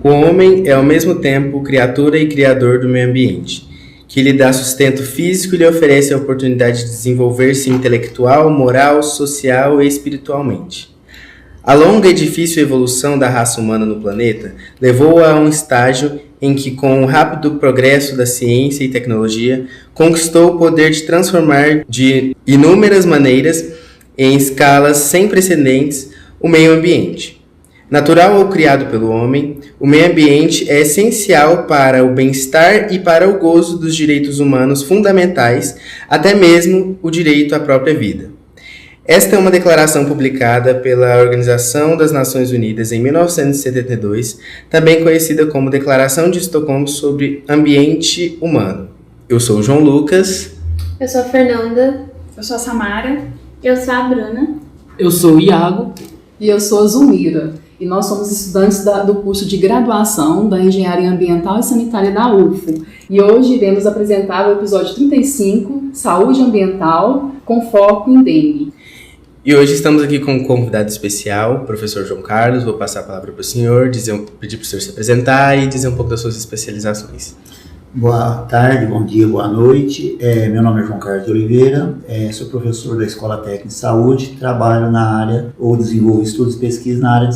O homem é ao mesmo tempo criatura e criador do meio ambiente, que lhe dá sustento físico e lhe oferece a oportunidade de desenvolver-se intelectual, moral, social e espiritualmente. A longa e difícil evolução da raça humana no planeta levou-a a um estágio em que, com o rápido progresso da ciência e tecnologia, conquistou o poder de transformar de inúmeras maneiras, em escalas sem precedentes, o meio ambiente. Natural ou criado pelo homem, o meio ambiente é essencial para o bem-estar e para o gozo dos direitos humanos fundamentais, até mesmo o direito à própria vida. Esta é uma declaração publicada pela Organização das Nações Unidas em 1972, também conhecida como Declaração de Estocolmo sobre Ambiente Humano. Eu sou o João Lucas. Eu sou a Fernanda. Eu sou a Samara. Eu sou a Bruna. Eu sou o Iago. E eu sou a Zulmira. E nós somos estudantes do curso de graduação da Engenharia Ambiental e Sanitária da UFO. E hoje iremos apresentar o episódio 35, Saúde Ambiental, com foco em dengue. E hoje estamos aqui com um convidado especial, o professor João Carlos. Vou passar a palavra para o senhor, pedir para o senhor se apresentar e dizer um pouco das suas especializações. Boa tarde, bom dia, boa noite. Meu nome é João Carlos de Oliveira, sou professor da Escola Técnica de Saúde, trabalho na área, ou desenvolvo estudos e pesquisas na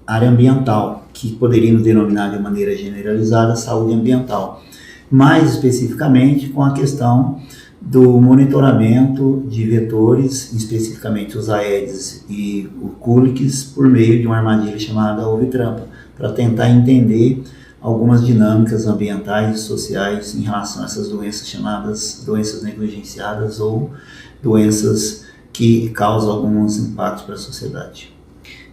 área ambiental, que poderíamos denominar de maneira generalizada saúde ambiental. Mais especificamente com a questão do monitoramento de vetores, especificamente os Aedes e o Culex, por meio de uma armadilha chamada ouvitrampa, para tentar entender algumas dinâmicas ambientais e sociais em relação a essas doenças chamadas doenças negligenciadas ou doenças que causam alguns impactos para a sociedade.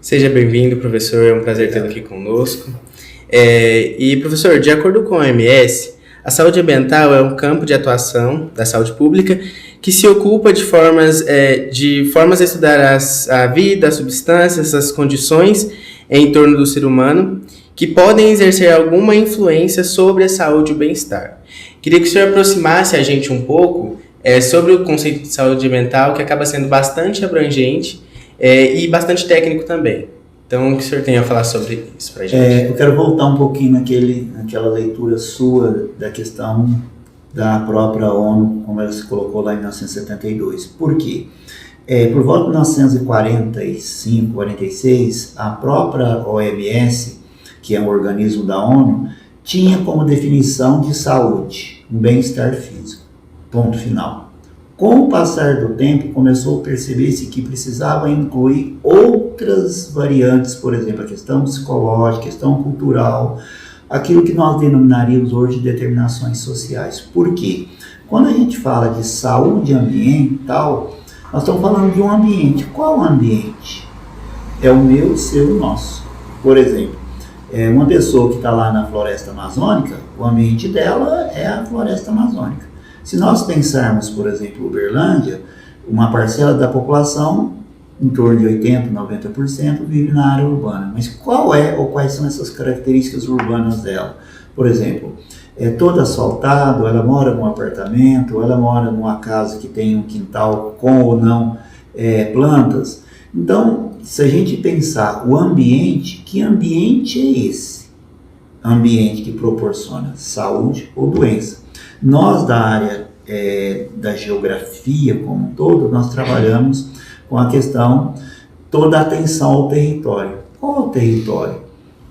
Seja bem-vindo, professor, é um prazer tê-lo aqui conosco. E, professor, de acordo com a OMS, a saúde ambiental é um campo de atuação da saúde pública que se ocupa de formas a estudar a vida, as substâncias, as condições em torno do ser humano que podem exercer alguma influência sobre a saúde e o bem-estar. Queria que o senhor aproximasse a gente um pouco sobre o conceito de saúde ambiental, que acaba sendo bastante abrangente e bastante técnico também. Então, o que o senhor tem a falar sobre isso para a gente? Eu quero voltar um pouquinho naquela leitura sua da questão da própria ONU, como ela se colocou lá em 1972. Por quê? Por volta de 1945, 46, a própria OMS, que é um organismo da ONU, tinha como definição de saúde um bem-estar físico, ponto final. Com o passar do tempo, começou a perceber-se que precisava incluir outras variantes, por exemplo, a questão psicológica, a questão cultural, aquilo que nós denominaríamos hoje de determinações sociais. Por quê? Quando a gente fala de saúde ambiental, nós estamos falando de um ambiente. Qual ambiente? É o meu, o seu, o nosso. Por exemplo, uma pessoa que está lá na floresta amazônica, o ambiente dela é a floresta amazônica. Se nós pensarmos, por exemplo, Uberlândia, uma parcela da população, em torno de 80%, 90%, vive na área urbana. Mas quais são essas características urbanas dela? Por exemplo, é toda asfaltado, ela mora num apartamento, ela mora numa casa que tem um quintal com ou não plantas. Então, se a gente pensar o ambiente, que ambiente é esse? Ambiente que proporciona saúde ou doença. Nós da área da geografia como um todo, nós trabalhamos com a questão toda a atenção ao território. Qual é o território?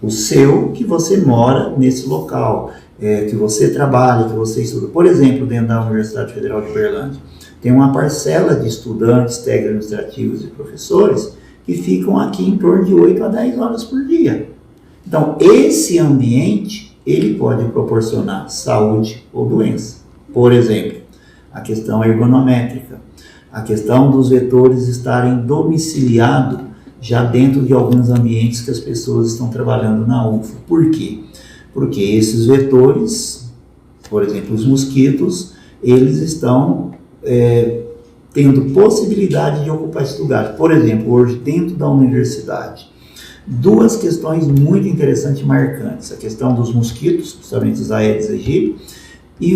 O seu, que você mora nesse local, que você trabalha, que você estuda. Por exemplo, dentro da Universidade Federal de Uberlândia, tem uma parcela de estudantes, técnicos administrativos e professores que ficam aqui em torno de 8 a 10 horas por dia. Então, esse ambiente, ele pode proporcionar saúde ou doença. Por exemplo, a questão ergonométrica, a questão dos vetores estarem domiciliados já dentro de alguns ambientes que as pessoas estão trabalhando na UFO. Por quê? Porque esses vetores, por exemplo, os mosquitos, eles estão tendo possibilidade de ocupar esse lugar. Por exemplo, hoje dentro da universidade, duas questões muito interessantes e marcantes. A questão dos mosquitos, principalmente os Aedes aegypti, e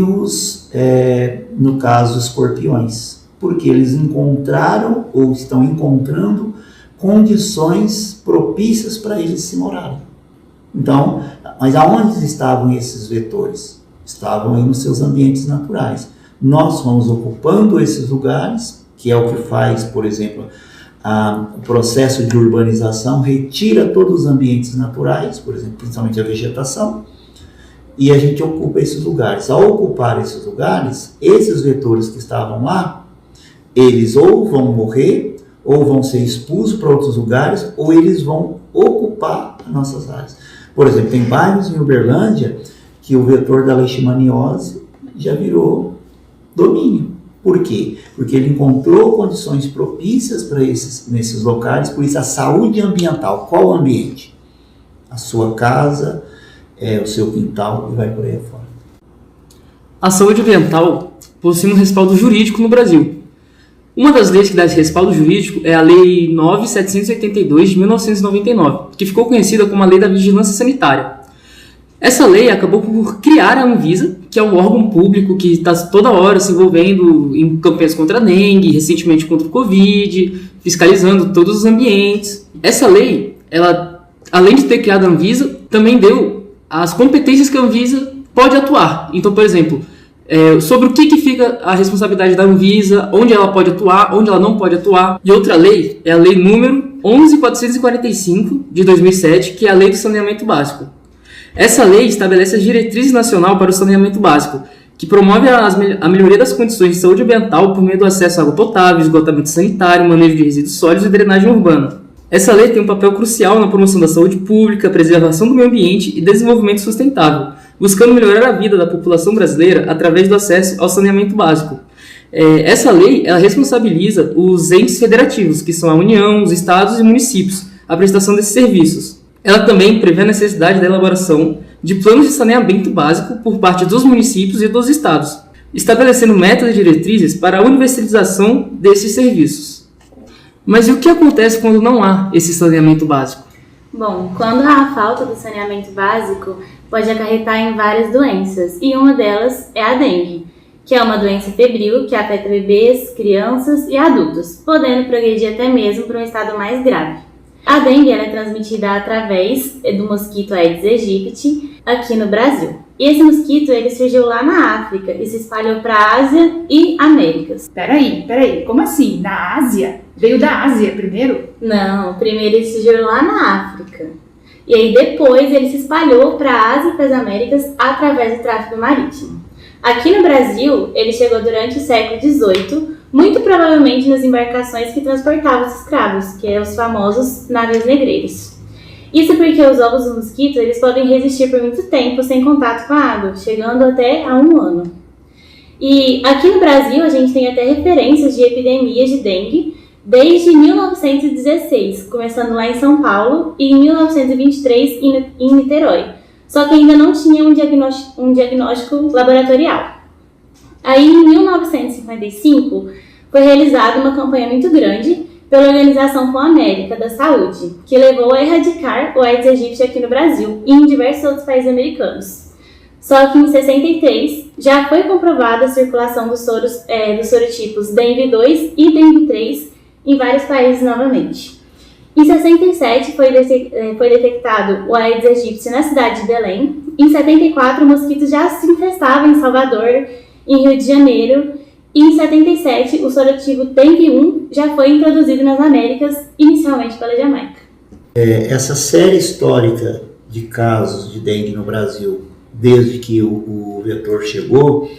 no caso, escorpiões. Porque eles encontraram ou estão encontrando condições propícias para eles se morarem. Então, mas aonde estavam esses vetores? Estavam aí nos seus ambientes naturais. Nós vamos ocupando esses lugares, que é o que faz, por exemplo, o processo de urbanização, retira todos os ambientes naturais, por exemplo, principalmente a vegetação, e a gente ocupa esses lugares. Ao ocupar esses lugares, esses vetores que estavam lá, eles ou vão morrer, ou vão ser expulsos para outros lugares, ou eles vão ocupar as nossas áreas. Por exemplo, tem bairros em Uberlândia que o vetor da leishmaniose já virou domínio. Por quê? Porque ele encontrou condições propícias para nesses locais, por isso a saúde ambiental. Qual o ambiente? A sua casa, o seu quintal e vai por aí fora. A saúde ambiental possui um respaldo jurídico no Brasil. Uma das leis que dá esse respaldo jurídico é a Lei 9.782 de 1999, que ficou conhecida como a Lei da Vigilância Sanitária. Essa lei acabou por criar a Anvisa, que é um órgão público que está toda hora se envolvendo em campanhas contra a dengue, recentemente contra o Covid, fiscalizando todos os ambientes. Essa lei, ela, além de ter criado a Anvisa, também deu as competências que a Anvisa pode atuar. Então, por exemplo, sobre o que fica a responsabilidade da Anvisa, onde ela pode atuar, onde ela não pode atuar. E outra lei é a lei número 11.445 de 2007, que é a Lei do Saneamento Básico. Essa lei estabelece as diretrizes nacionais para o saneamento básico, que promove a melhoria das condições de saúde ambiental por meio do acesso à água potável, esgotamento sanitário, manejo de resíduos sólidos e drenagem urbana. Essa lei tem um papel crucial na promoção da saúde pública, preservação do meio ambiente e desenvolvimento sustentável, buscando melhorar a vida da população brasileira através do acesso ao saneamento básico. Essa lei ela responsabiliza os entes federativos, que são a União, os estados e municípios, a prestação desses serviços. Ela também prevê a necessidade da elaboração de planos de saneamento básico por parte dos municípios e dos estados, estabelecendo metas e diretrizes para a universalização desses serviços. Mas e o que acontece quando não há esse saneamento básico? Bom, quando há a falta do saneamento básico, pode acarretar em várias doenças, e uma delas é a dengue, que é uma doença febril que afeta bebês, crianças e adultos, podendo progredir até mesmo para um estado mais grave. A dengue é transmitida através do mosquito Aedes aegypti aqui no Brasil. E esse mosquito ele surgiu lá na África e se espalhou para a Ásia e Américas. Peraí, como assim? Na Ásia? Veio da Ásia primeiro? Não, primeiro ele surgiu lá na África. E aí depois ele se espalhou para a Ásia e para as Américas através do tráfego marítimo. Aqui no Brasil, ele chegou durante o século XVIII, muito provavelmente nas embarcações que transportavam os escravos, que é os famosos navios negreiros. Isso porque os ovos do mosquito eles podem resistir por muito tempo sem contato com a água, chegando até a 1 ano. E aqui no Brasil a gente tem até referências de epidemias de dengue desde 1916, começando lá em São Paulo e em 1923 em Niterói. Só que ainda não tinha um diagnóstico laboratorial. Aí, em 1955, foi realizada uma campanha muito grande pela Organização Pan-América da Saúde, que levou a erradicar o Aedes aegypti aqui no Brasil e em diversos outros países americanos. Só que em 63 já foi comprovada a circulação dos sorotipos dengue 2 e dengue 3 em vários países novamente. Em 67 foi detectado o Aedes aegypti na cidade de Belém. Em 74 o mosquito já se infestava em Salvador, em Rio de Janeiro. E em 77 o sorotipo dengue 1 já foi introduzido nas Américas, inicialmente pela Jamaica. Essa série histórica de casos de dengue no Brasil, desde que o vetor chegou,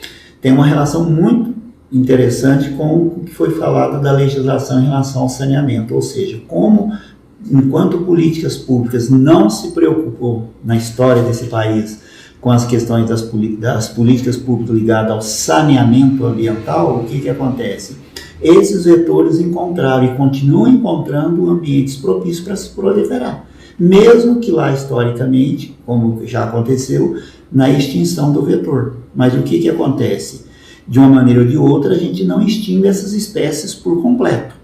tem uma relação muito interessante com o que foi falado da legislação em relação ao saneamento, ou seja, como, enquanto políticas públicas não se preocupou na história desse país com as questões das políticas públicas ligadas ao saneamento ambiental, o que acontece? Esses vetores encontraram e continuam encontrando ambientes propícios para se proliferar, mesmo que lá historicamente, como já aconteceu, na extinção do vetor. Mas o que acontece? De uma maneira ou de outra, a gente não extingue essas espécies por completo.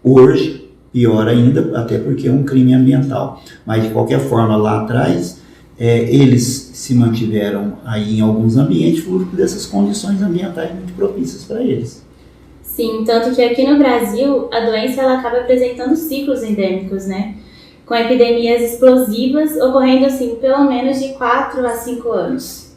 Hoje, pior ainda, até porque é um crime ambiental. Mas, de qualquer forma, lá atrás, eles se mantiveram aí em alguns ambientes fruto dessas condições ambientais muito propícias para eles. Sim, tanto que aqui no Brasil, a doença ela acaba apresentando ciclos endêmicos, né? com epidemias explosivas ocorrendo assim pelo menos de 4 a 5 anos.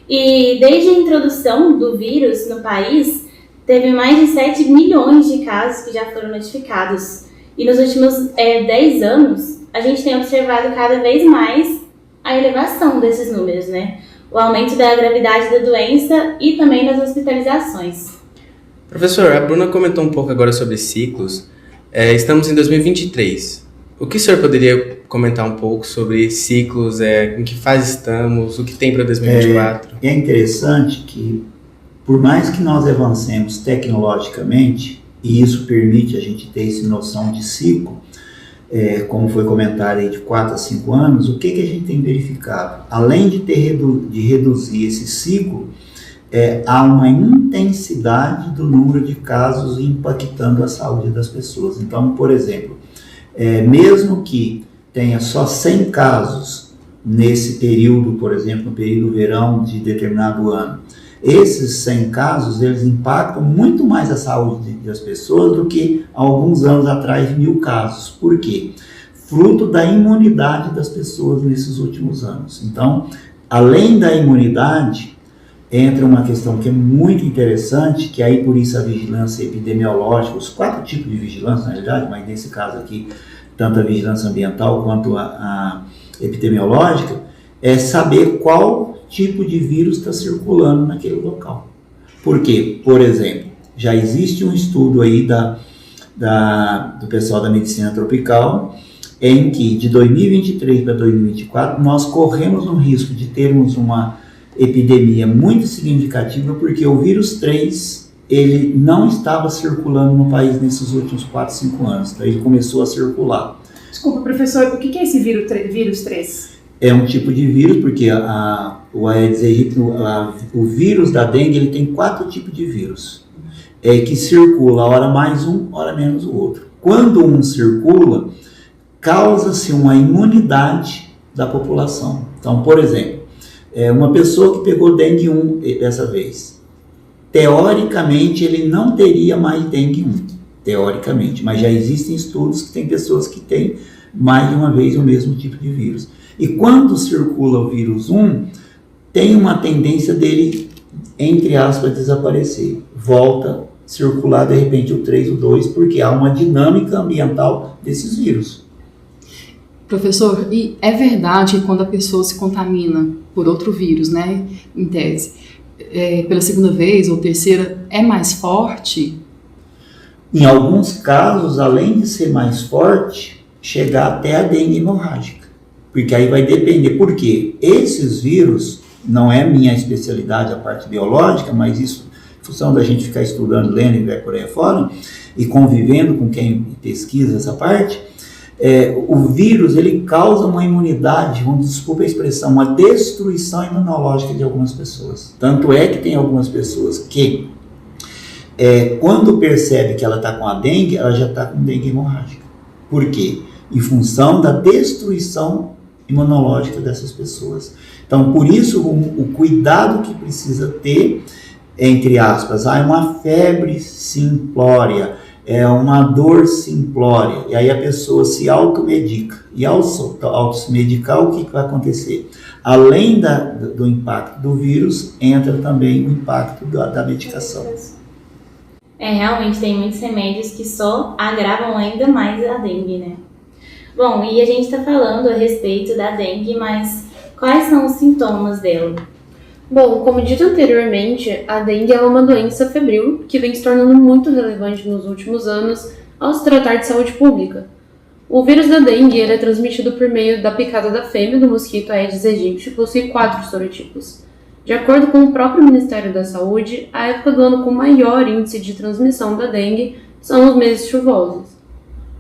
E desde a introdução do vírus no país, teve mais de 7 milhões de casos que já foram notificados. E nos últimos 10 anos, a gente tem observado cada vez mais a elevação desses números, né? O aumento da gravidade da doença e também das hospitalizações. Professor, a Bruna comentou um pouco agora sobre ciclos. Estamos em 2023. O que o senhor poderia comentar um pouco sobre ciclos, em que fase estamos, o que tem para 2024? É interessante que, por mais que nós avancemos tecnologicamente, e isso permite a gente ter essa noção de ciclo, como foi comentado aí, de 4 a 5 anos, o que a gente tem verificado? Além de reduzir esse ciclo, há uma intensidade do número de casos impactando a saúde das pessoas. Então, por exemplo, mesmo que tenha só 100 casos nesse período, por exemplo, no período verão de determinado ano, esses 100 casos, eles impactam muito mais a saúde das pessoas do que há alguns anos atrás 1.000 casos. Por quê? Fruto da imunidade das pessoas nesses últimos anos. Então, além da imunidade, entra uma questão que é muito interessante, que aí por isso a vigilância epidemiológica, os 4 tipos de vigilância, na realidade, mas nesse caso aqui, tanto a vigilância ambiental quanto a epidemiológica, é saber qual tipo de vírus está circulando naquele local. Por quê? Por exemplo, já existe um estudo aí do pessoal da medicina tropical, em que de 2023 para 2024 nós corremos um risco de termos uma epidemia muito significativa, porque o vírus 3, ele não estava circulando no país nesses últimos 4, 5 anos, daí ele começou a circular. Desculpa, professor, o que é esse vírus 3? É um tipo de vírus, porque o Aedes aegypti, o vírus da dengue, ele tem 4 tipos de vírus, que circula, hora mais um, hora menos o outro. Quando um circula, causa-se uma imunidade da população. Então, por exemplo, uma pessoa que pegou dengue 1 dessa vez, teoricamente ele não teria mais dengue 1, teoricamente, mas já existem estudos que tem pessoas que têm mais de uma vez o mesmo tipo de vírus. E quando circula o vírus 1, tem uma tendência dele, entre aspas, desaparecer. Volta a circular de repente o 3, o 2, porque há uma dinâmica ambiental desses vírus. Professor, e é verdade que quando a pessoa se contamina por outro vírus, né, em tese, pela segunda vez ou terceira, é mais forte? Em alguns casos, além de ser mais forte, chegar até a dengue hemorrágica. Porque aí vai depender, por quê? Esses vírus, não é minha especialidade a parte biológica, mas isso, em função da gente ficar estudando, lendo e vai por aí fora, e convivendo com quem pesquisa essa parte, o vírus, ele causa uma imunidade, desculpa a expressão, uma destruição imunológica de algumas pessoas. Tanto é que tem algumas pessoas que, quando percebe que ela está com a dengue, ela já está com dengue hemorrágica. Por quê? Em função da destruição imunológica dessas pessoas. Então, por isso, o cuidado que precisa ter, entre aspas, uma febre simplória, uma dor simplória, e aí a pessoa se automedica. E ao se medicar, o que vai acontecer? Além do impacto do vírus, entra também o impacto da medicação. Realmente tem muitos remédios que só agravam ainda mais a dengue, né? Bom, e a gente está falando a respeito da dengue, mas quais são os sintomas dela? Bom, como dito anteriormente, a dengue é uma doença febril que vem se tornando muito relevante nos últimos anos ao se tratar de saúde pública. O vírus da dengue é transmitido por meio da picada da fêmea do mosquito Aedes aegypti e possui 4 sorotipos. De acordo com o próprio Ministério da Saúde, a época do ano com maior índice de transmissão da dengue são os meses chuvosos.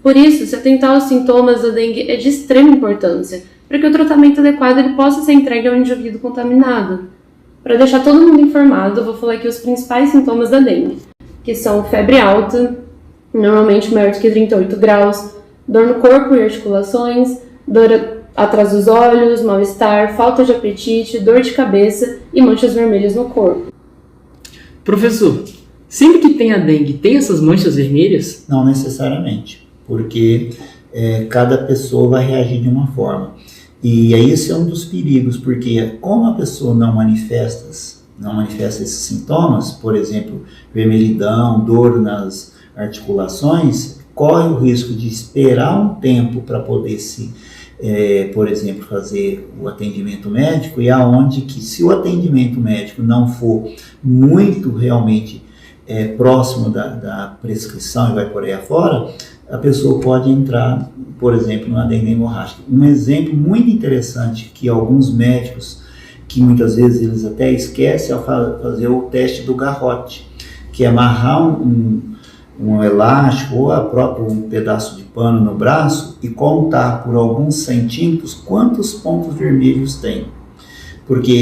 Por isso, se atentar aos sintomas da dengue é de extrema importância, para que o tratamento adequado ele possa ser entregue ao indivíduo contaminado. Para deixar todo mundo informado, eu vou falar aqui os principais sintomas da dengue, que são febre alta, normalmente maior do que 38 graus, dor no corpo e articulações, dor atrás dos olhos, mal-estar, falta de apetite, dor de cabeça e manchas vermelhas no corpo. Professor, sempre que tem a dengue, tem essas manchas vermelhas? Não necessariamente, porque cada pessoa vai reagir de uma forma. E aí esse é um dos perigos, porque como a pessoa não manifesta esses sintomas, por exemplo, vermelhidão, dor nas articulações, corre o risco de esperar um tempo para poder por exemplo, fazer o atendimento médico, e aonde que se o atendimento médico não for muito realmente próximo da prescrição e vai por aí afora, a pessoa pode entrar, por exemplo, numa dengue hemorrágica. Um exemplo muito interessante que alguns médicos, que muitas vezes eles até esquecem, é fazer o teste do garrote, que é amarrar um elástico ou um pedaço de pano no braço e contar por alguns centímetros quantos pontos vermelhos tem. Porque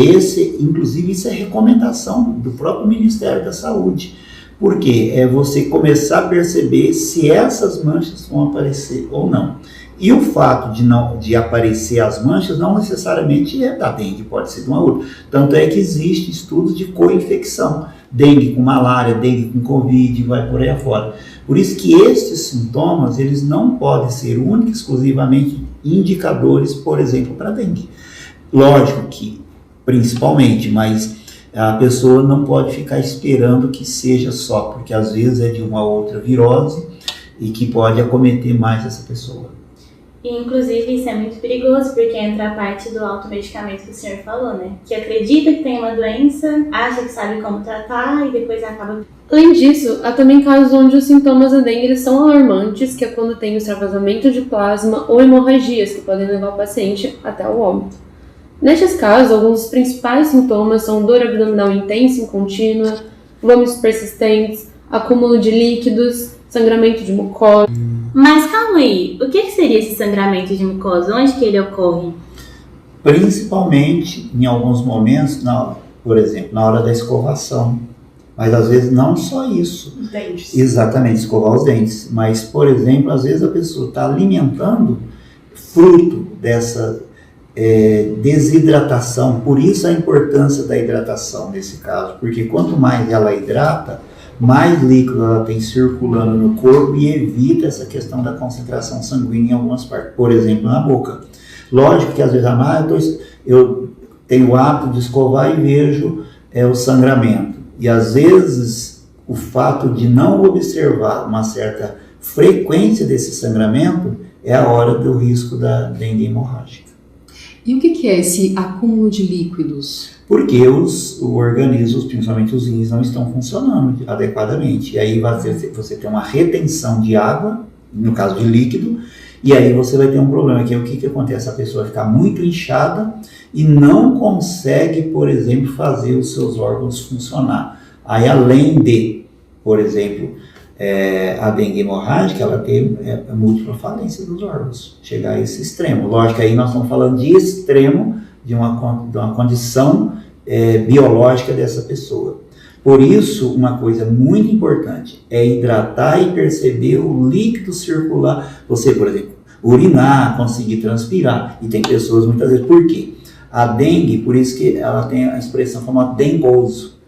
inclusive isso é recomendação do próprio Ministério da Saúde. Porque é você começar a perceber se essas manchas vão aparecer ou não. E o fato de aparecer as manchas não necessariamente é da dengue, pode ser de uma outra. Tanto é que existe estudos de co-infecção. Dengue com malária, dengue com covid, vai por aí afora. Por isso que estes sintomas, eles não podem ser únicos, exclusivamente indicadores, por exemplo, para dengue. Lógico que, principalmente, mas a pessoa não pode ficar esperando que seja só, porque às vezes é de uma outra virose e que pode acometer mais essa pessoa. E, inclusive, isso é muito perigoso, porque entra a parte do automedicamento que o senhor falou, né? Que acredita que tem uma doença, acha que sabe como tratar e depois acaba... Além disso, há também casos onde os sintomas da dengue eles são alarmantes, que é quando tem o extravasamento de plasma ou hemorragias, que podem levar o paciente até o óbito. Nestes casos, alguns dos principais sintomas são dor abdominal intensa e contínua, vômitos persistentes, acúmulo de líquidos, sangramento de mucosa. Mas calma aí, o que seria esse sangramento de mucosa? Onde que ele ocorre? Principalmente em alguns momentos, por exemplo, na hora da escovação. Mas às vezes não só isso. Os dentes. Exatamente, escovar os dentes. Mas, por exemplo, às vezes a pessoa está alimentando fruto dessa desidratação. Por isso a importância da hidratação nesse caso. Porque quanto mais ela hidrata, mais líquido ela tem circulando no corpo e evita essa questão da concentração sanguínea em algumas partes, por exemplo, na boca. Lógico que às vezes eu tenho o hábito de escovar e vejo o sangramento. E às vezes o fato de não observar uma certa frequência desse sangramento é a hora do risco da dengue hemorrágica. E o que é esse acúmulo de líquidos? Porque o organismo, principalmente os rins, não estão funcionando adequadamente. E aí você tem uma retenção de água, no caso de líquido, e aí você vai ter um problema, que é o que acontece? A pessoa vai ficar muito inchada e não consegue, por exemplo, fazer os seus órgãos funcionar. Aí além de, por exemplo, a dengue hemorrágica, ela tem múltipla falência dos órgãos, chegar a esse extremo. Lógico, aí nós estamos falando de extremo, de uma condição biológica dessa pessoa. Por isso, uma coisa muito importante é hidratar e perceber o líquido circular. Você, por exemplo, urinar, conseguir transpirar. E tem pessoas, muitas vezes, por quê? A dengue, por isso que ela tem a expressão famosa dengoso.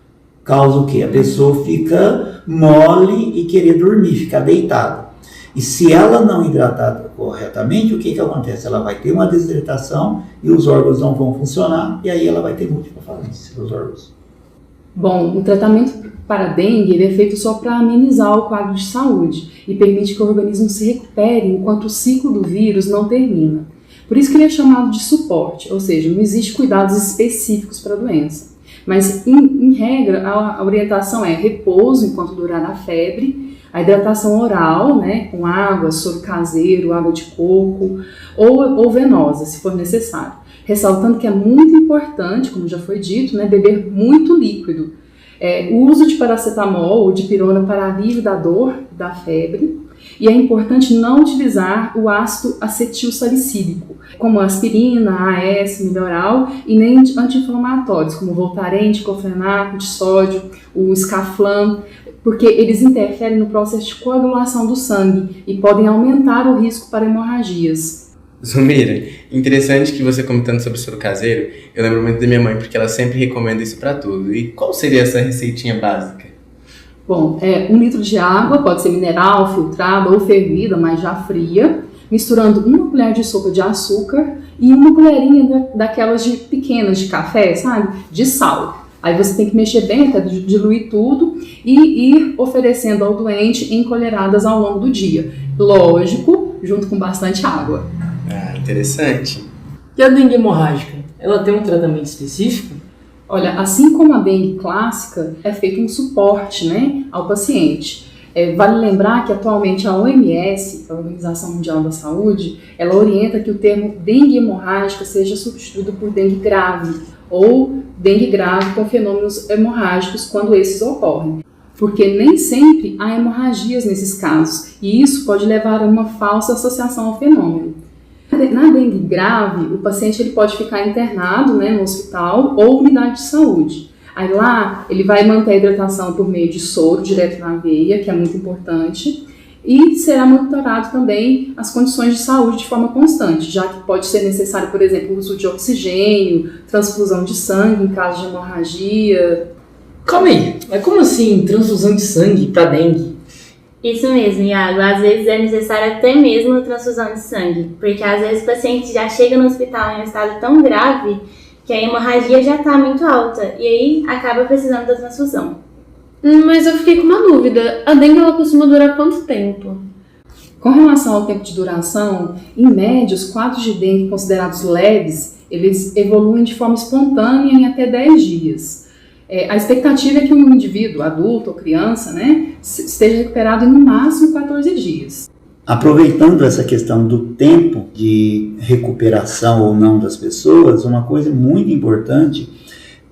Causa o quê? A pessoa fica mole e querer dormir, ficar deitada. E se ela não hidratar corretamente, o que acontece? Ela vai ter uma desidratação e os órgãos não vão funcionar, e aí ela vai ter múltipla falência dos órgãos. Bom, o tratamento para a dengue ele é feito só para amenizar o quadro de saúde e permite que o organismo se recupere enquanto o ciclo do vírus não termina. Por isso que ele é chamado de suporte, ou seja, não existe cuidados específicos para a doença. Mas, em regra, a orientação é repouso enquanto durar a febre, a hidratação oral, né, com água, soro caseiro, água de coco ou venosa, se for necessário. Ressaltando que é muito importante, como já foi dito, né, beber muito líquido. O uso de paracetamol ou de pirona para alívio da dor, da febre. E é importante não utilizar o ácido acetilsalicílico, como aspirina, AS, Melhoral, e nem anti-inflamatórios, como Voltaren, diclofenaco de sódio, o Scaflan, porque eles interferem no processo de coagulação do sangue e podem aumentar o risco para hemorragias. Zumira, interessante que você comentando sobre o soro caseiro, eu lembro muito da minha mãe, porque ela sempre recomenda isso para tudo. E qual seria essa receitinha básica? Bom, 1 litro de água, pode ser mineral, filtrada ou fervida, mas já fria, misturando uma colher de sopa de açúcar e uma colherinha daquelas pequenas de café, sabe? De sal. Aí você tem que mexer bem até diluir tudo e ir oferecendo ao doente em colheradas ao longo do dia. Lógico, junto com bastante água. Ah, interessante. E a dengue hemorrágica? Ela tem um tratamento específico? Olha, assim como a dengue clássica, é feito um suporte, né, ao paciente. Vale lembrar que atualmente a OMS, a Organização Mundial da Saúde, ela orienta que o termo dengue hemorrágica seja substituído por dengue grave ou dengue grave com fenômenos hemorrágicos quando esses ocorrem. Porque nem sempre há hemorragias nesses casos e isso pode levar a uma falsa associação ao fenômeno. Na dengue grave, o paciente ele pode ficar internado, né, no hospital ou unidade de saúde. Aí lá ele vai manter a hidratação por meio de soro direto na veia, que é muito importante, e será monitorado também as condições de saúde de forma constante, já que pode ser necessário, por exemplo, o uso de oxigênio, transfusão de sangue em caso de hemorragia. Calma aí, mas como assim transfusão de sangue para dengue? Isso mesmo, Iago. Às vezes é necessário até mesmo a transfusão de sangue, porque às vezes o paciente já chega no hospital em um estado tão grave que a hemorragia já está muito alta e aí acaba precisando da transfusão. Mas eu fiquei com uma dúvida. A dengue ela costuma durar quanto tempo? Com relação ao tempo de duração, em média, os quadros de dengue considerados leves, eles evoluem de forma espontânea em até 10 dias. A expectativa é que um indivíduo, adulto ou criança, né, esteja recuperado em no máximo 14 dias. Aproveitando essa questão do tempo de recuperação ou não das pessoas, uma coisa muito importante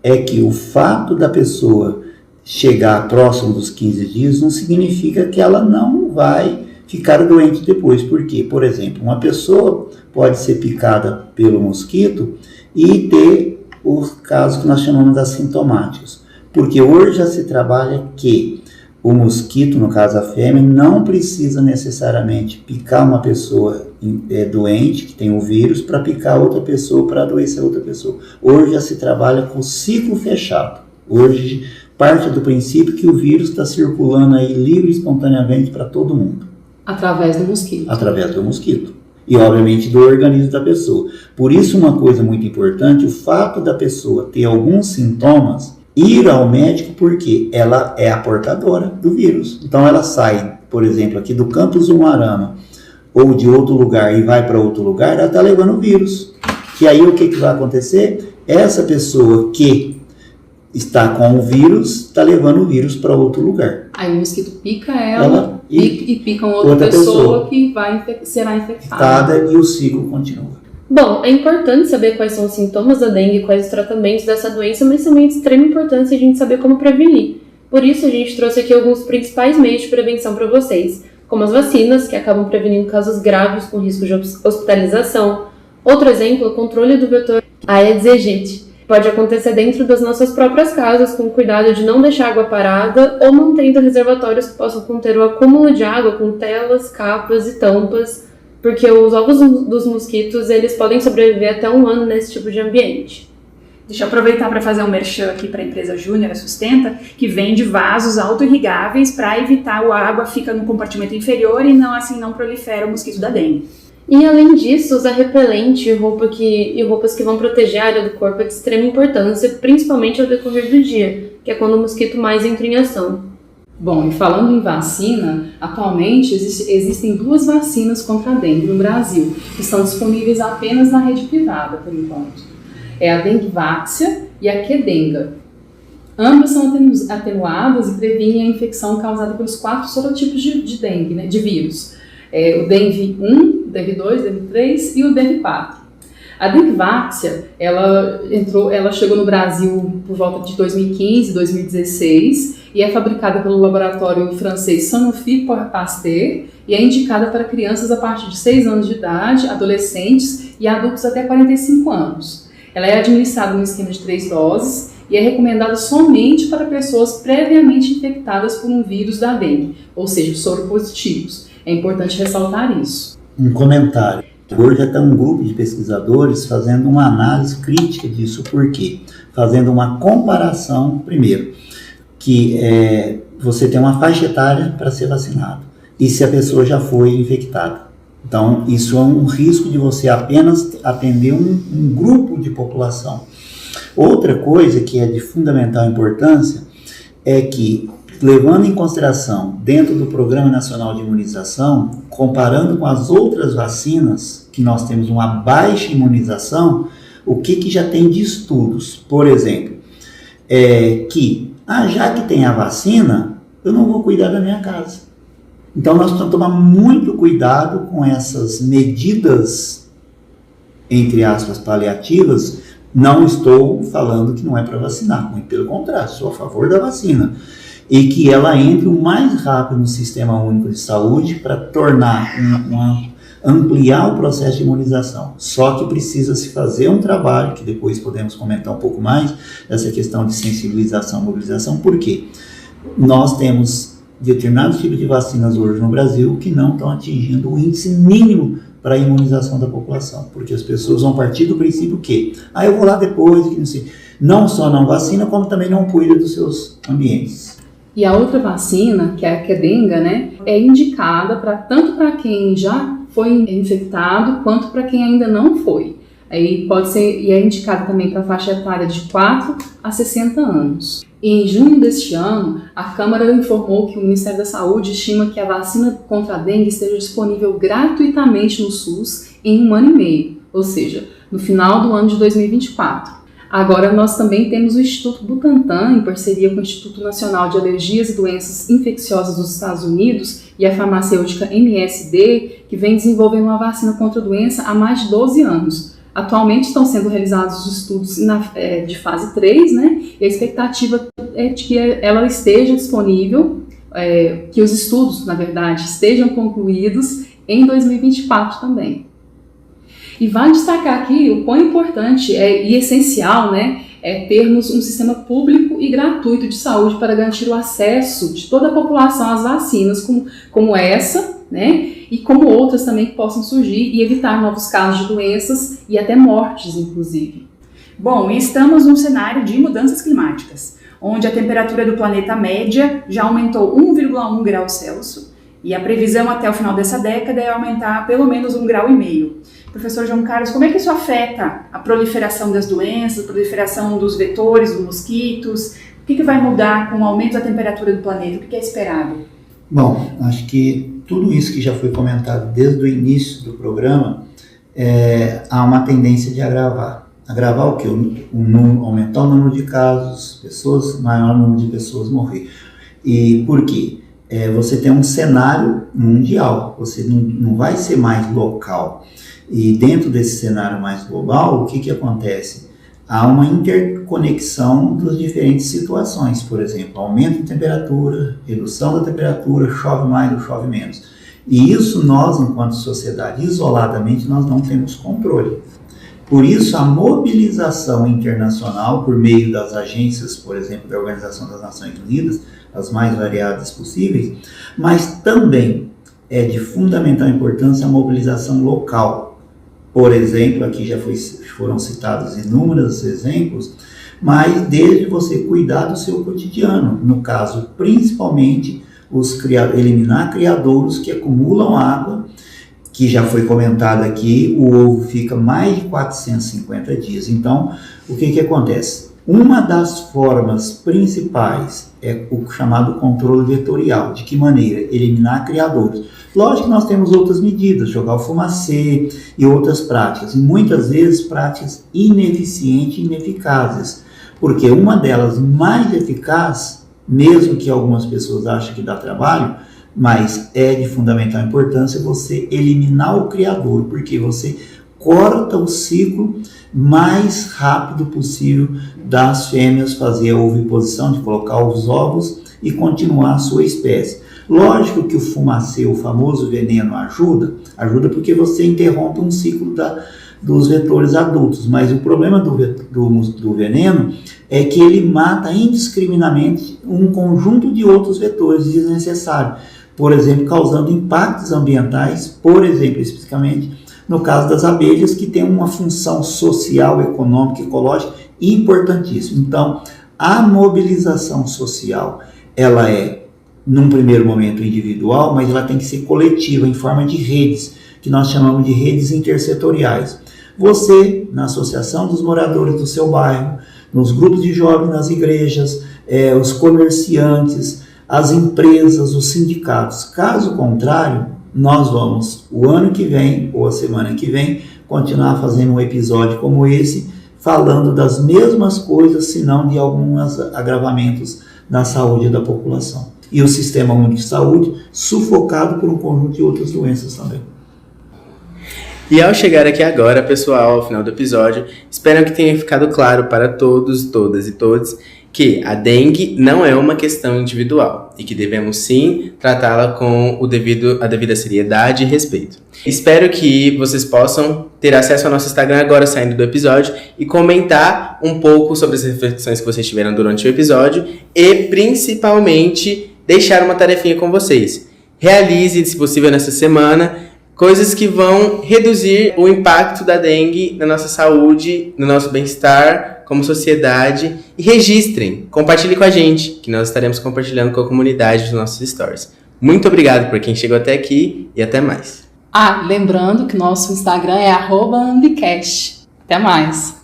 é que o fato da pessoa chegar próximo dos 15 dias não significa que ela não vai ficar doente depois. Por quê? Por exemplo, uma pessoa pode ser picada pelo mosquito e ter os casos que nós chamamos de assintomáticos. Porque hoje já se trabalha que o mosquito, no caso a fêmea, não precisa necessariamente picar uma pessoa doente, que tem o vírus, para picar outra pessoa, para adoecer outra pessoa. Hoje já se trabalha com ciclo fechado. Hoje parte do princípio que o vírus está circulando aí livre e espontaneamente para todo mundo. Através do mosquito. Através do mosquito. E, obviamente, do organismo da pessoa. Por isso, uma coisa muito importante, o fato da pessoa ter alguns sintomas, ir ao médico porque ela é a portadora do vírus. Então ela sai, por exemplo, aqui do campus Umuarama ou de outro lugar e vai para outro lugar, ela está levando o vírus. Que aí o que vai acontecer? Essa pessoa que está com o vírus está levando o vírus para outro lugar. Aí o mosquito pica ela e pica outra pessoa que será infectada. E o ciclo continua. Bom, é importante saber quais são os sintomas da dengue, quais os tratamentos dessa doença, mas também é de extrema importância a gente saber como prevenir. Por isso, a gente trouxe aqui alguns principais meios de prevenção para vocês, como as vacinas, que acabam prevenindo casos graves com risco de hospitalização. Outro exemplo, o controle do vetor Aedes aegypti. Pode acontecer dentro das nossas próprias casas, com cuidado de não deixar água parada ou mantendo reservatórios que possam conter o acúmulo de água com telas, capas e tampas, porque os ovos dos mosquitos eles podem sobreviver até 1 ano nesse tipo de ambiente. Deixa eu aproveitar para fazer um merchan aqui para a empresa Júnior, a Sustenta, que vende vasos auto-irrigáveis para evitar a água fica no compartimento inferior e não prolifera o mosquito da dengue. E além disso, usar repelente e roupas que vão proteger a área do corpo é de extrema importância, principalmente ao decorrer do dia, que é quando o mosquito mais entra em ação. Bom, e falando em vacina, atualmente existem 2 vacinas contra a dengue no Brasil, que estão disponíveis apenas na rede privada, por enquanto. É a Dengvaxia e a Qdenga. Ambas são atenuadas e previnem a infecção causada pelos 4 sorotipos de dengue, né, de vírus. O Dengue 1, o Dengue 2, o Dengue 3 e o Dengue 4. A Dengvaxia, ela chegou no Brasil por volta de 2015, 2016 e é fabricada pelo laboratório francês Sanofi Pasteur e é indicada para crianças a partir de 6 anos de idade, adolescentes e adultos até 45 anos. Ela é administrada no esquema de 3 doses e é recomendada somente para pessoas previamente infectadas por um vírus da dengue, ou seja, soropositivos. É importante ressaltar isso. Um comentário. Hoje já está um grupo de pesquisadores fazendo uma análise crítica disso. Por quê? Fazendo uma comparação, primeiro, que você tem uma faixa etária para ser vacinado. E se a pessoa já foi infectada. Então, isso é um risco de você apenas atender um grupo de população. Outra coisa que é de fundamental importância é que, levando em consideração, dentro do Programa Nacional de Imunização, comparando com as outras vacinas, que nós temos uma baixa imunização, o que já tem de estudos? Por exemplo, já que tem a vacina, eu não vou cuidar da minha casa. Então nós precisamos tomar muito cuidado com essas medidas, entre aspas, paliativas. Não estou falando que não é para vacinar, muito pelo contrário, sou a favor da vacina. E que ela entre o mais rápido no Sistema Único de Saúde para tornar, ampliar o processo de imunização. Só que precisa se fazer um trabalho, que depois podemos comentar um pouco mais, essa questão de sensibilização e mobilização. Por quê? Nós temos determinados tipos de vacinas hoje no Brasil que não estão atingindo o índice mínimo para a imunização da população, porque as pessoas vão partir do princípio que, eu vou lá depois, que não sei. Não só não vacina, como também não cuida dos seus ambientes. E a outra vacina, que é a Qdenga, né, é indicada tanto para quem já foi infectado, quanto para quem ainda não foi. Aí pode ser, e é indicada também para a faixa etária de 4 a 60 anos. Em junho deste ano, a Câmara informou que o Ministério da Saúde estima que a vacina contra a dengue esteja disponível gratuitamente no SUS em 1 ano e meio, ou seja, no final do ano de 2024. Agora nós também temos o Instituto Butantan, em parceria com o Instituto Nacional de Alergias e Doenças Infecciosas dos Estados Unidos e a farmacêutica MSD, que vem desenvolvendo uma vacina contra a doença há mais de 12 anos. Atualmente estão sendo realizados os estudos de fase 3, né? E a expectativa é de que ela esteja disponível, que os estudos, na verdade, estejam concluídos em 2024 também. E vale destacar aqui o quão importante e essencial, né, é termos um sistema público e gratuito de saúde para garantir o acesso de toda a população às vacinas, como essa, né, e como outras também que possam surgir e evitar novos casos de doenças e até mortes, inclusive. Bom, e estamos num cenário de mudanças climáticas, onde a temperatura do planeta média já aumentou 1,1 grau Celsius e a previsão até o final dessa década é aumentar pelo menos 1,5 grau. Professor João Carlos, como é que isso afeta a proliferação das doenças, a proliferação dos vetores, dos mosquitos? O que vai mudar com o aumento da temperatura do planeta? O que é esperado? Bom, acho que tudo isso que já foi comentado desde o início do programa, há uma tendência de agravar. Agravar o quê? Aumentar o número de casos, maior número de pessoas morrer. E por quê? Você tem um cenário mundial, você não vai ser mais local. E dentro desse cenário mais global, o que acontece? Há uma interconexão das diferentes situações, por exemplo, aumento de temperatura, redução da temperatura, chove mais ou chove menos. E isso nós, enquanto sociedade, isoladamente, nós não temos controle. Por isso, a mobilização internacional, por meio das agências, por exemplo, da Organização das Nações Unidas, as mais variadas possíveis, mas também é de fundamental importância a mobilização local. Por exemplo, aqui já foram citados inúmeros exemplos, mas desde você cuidar do seu cotidiano, no caso, principalmente, eliminar criadouros que acumulam água, que já foi comentado aqui, o ovo fica mais de 450 dias. Então, o que acontece? Uma das formas principais é o chamado controle vetorial. De que maneira? Eliminar criadouros. Lógico que nós temos outras medidas, jogar o fumacê e outras práticas, e muitas vezes práticas ineficientes e ineficazes, porque uma delas mais eficaz, mesmo que algumas pessoas achem que dá trabalho, mas é de fundamental importância você eliminar o criador, porque você corta o ciclo mais rápido possível das fêmeas fazer a oviposição, de colocar os ovos e continuar a sua espécie. Lógico que o fumacê, o famoso veneno, ajuda porque você interrompe um ciclo dos vetores adultos, mas o problema do veneno é que ele mata indiscriminadamente um conjunto de outros vetores desnecessários, por exemplo, causando impactos ambientais, por exemplo, especificamente no caso das abelhas, que tem uma função social, econômica e ecológica importantíssima. Então, a mobilização social, ela é, num primeiro momento, individual, mas ela tem que ser coletiva, em forma de redes, que nós chamamos de redes intersetoriais. Você, na associação dos moradores do seu bairro, nos grupos de jovens nas igrejas, os comerciantes, as empresas, os sindicatos. Caso contrário, nós vamos, o ano que vem, ou a semana que vem, continuar fazendo um episódio como esse, falando das mesmas coisas, se não de alguns agravamentos na saúde da população. E o Sistema Único de Saúde sufocado por um conjunto de outras doenças também. E ao chegar aqui agora, pessoal, ao final do episódio, espero que tenha ficado claro para todos, todas e todos que a dengue não é uma questão individual e que devemos sim tratá-la com a devida seriedade e respeito. Espero que vocês possam ter acesso ao nosso Instagram agora saindo do episódio e comentar um pouco sobre as reflexões que vocês tiveram durante o episódio e principalmente deixar uma tarefinha com vocês. Realize, se possível, nessa semana coisas que vão reduzir o impacto da dengue na nossa saúde, no nosso bem-estar como sociedade. E registrem, compartilhem com a gente, que nós estaremos compartilhando com a comunidade dos nossos stories. Muito obrigado por quem chegou até aqui e até mais. Lembrando que nosso Instagram é @ambicast. Até mais!